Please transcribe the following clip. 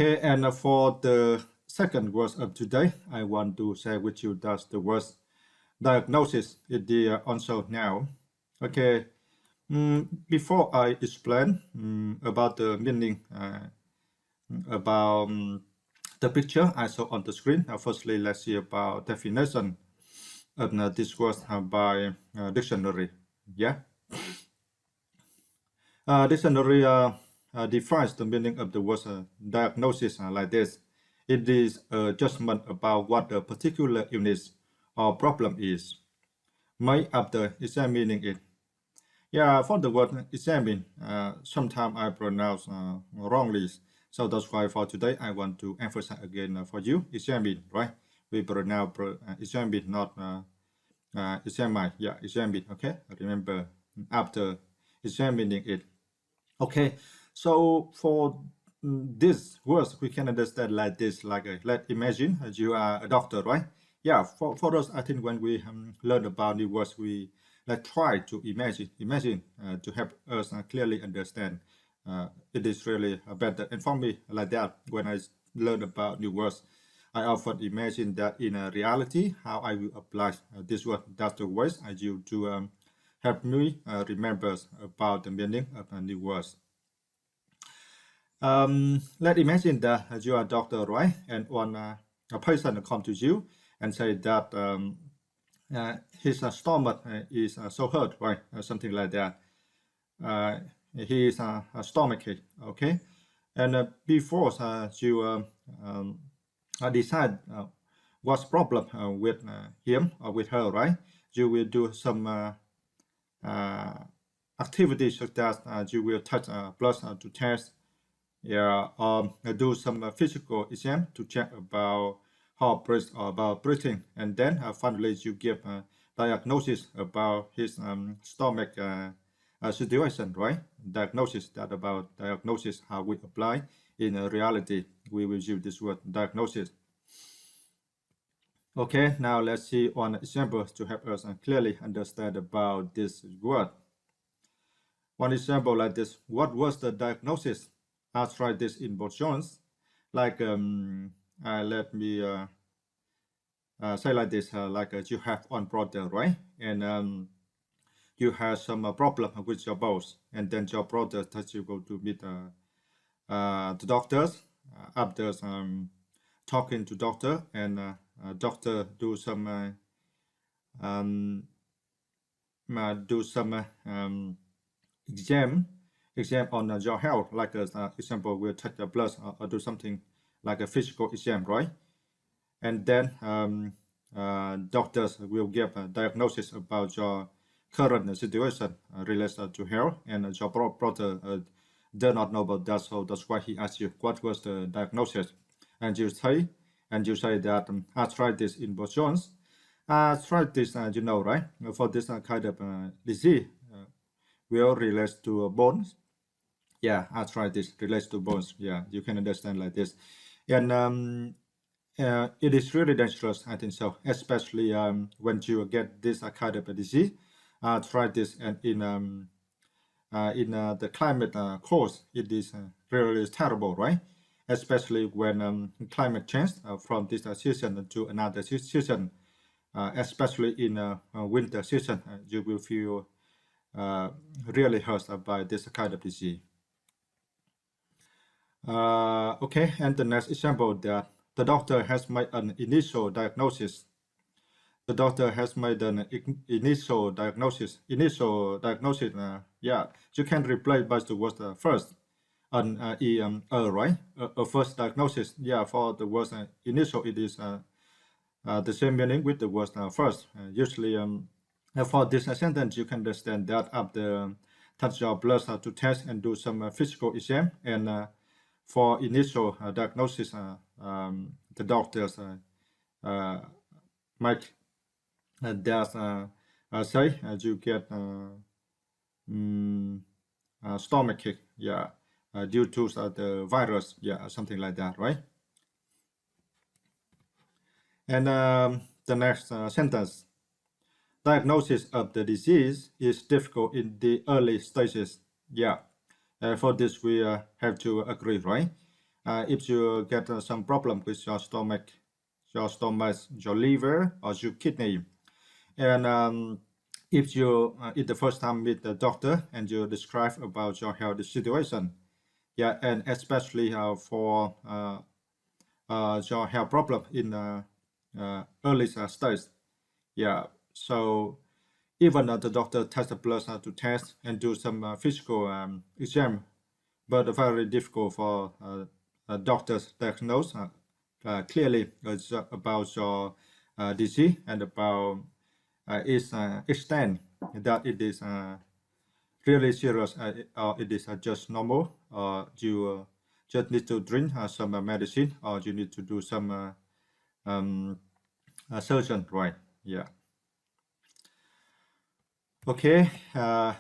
Okay, and for the second word of today, I want to share with you that the word diagnosis is the answer now. Okay, before I explain about the meaning about the picture I saw on the screen, firstly let's see about definition of this word by dictionary. Yeah, dictionary defines the meaning of the word diagnosis like this. It is a judgment about what a particular illness or problem is, made after examining it. Yeah, for the word examine, sometimes I pronounce wrongly. So that's why for today I want to emphasize again for you, examine, right? We pronounce examine, not examine. Yeah, examine, okay? Remember, after examining it. Okay, so for this words, we can understand like this, like let's imagine you are a doctor, right? Yeah, for us, I think when we learn about new words, we try to imagine to help us clearly understand. It is really better. And for me, like that, when I learn about new words, I often imagine that in a reality, how I will apply this word. That's the ways I use to help me remember about the meaning of new words. Let's imagine that you are a doctor, right? And one a patient come to you and say that his stomach is so hurt, right? Something like that. He is a stomachache, okay? And before you decide what's problem with him or with her, right? You will do some activities such as you will touch blood to test, yeah, do some physical exam to check about heart rate or about breathing, and then finally you give a diagnosis about his stomach situation, right? Diagnosis, that about diagnosis, how we apply in reality. We will use this word diagnosis. Okay, now let's see one example to help us clearly understand about this word. One example like this: what was the diagnosis? I'll try this in both zones. Like let me say like this: like you have one brother, right? And you have some problem with your boss, and then your brother tells you go to meet the doctors. After talking to doctor, and doctor do some exam on your health, like example, we'll take the blood or do something like a physical exam, right? And then doctors will give a diagnosis about your current situation related to health, and your brother does not know about that, so that's why he asked you what was the diagnosis, and you say that I tried this in both Jones. I tried this, you know, right? For this kind of disease, will relates to bones. Yeah, I tried this relates to bones. Yeah, you can understand like this, and it is really dangerous, I think so, especially when you get this kind of a disease. Try this, and in the climate course, it is really terrible, right? Especially when climate change from this season to another season, especially in winter season, you will feel really hurt by this kind of disease. Okay, and the next example, that the doctor has made an initial diagnosis. The doctor has made an initial diagnosis. Yeah, you can replace by the word first, an right? A first diagnosis. Yeah, for the word initial, it is the same meaning with the word first. Usually, for this sentence, you can understand that after touch your blood to test and do some physical exam, and for initial diagnosis, the doctors might say you get stomachache, yeah, due to the virus, yeah, something like that, right? And the next sentence: diagnosis of the disease is difficult in the early stages. Yeah, for this we have to agree, right? if you get some problem with your stomach, your liver, or your kidney, and if you it's the first time meet the doctor and you describe about your health situation, yeah, and especially for your health problem in early stage, yeah. So even the doctor test the blood to test and do some physical exam, but very difficult for doctors diagnose clearly about your disease and about its extent, that it is really serious or it is just normal, or you just need to drink some medicine, or you need to do some surgeon, right? Yeah. Okay.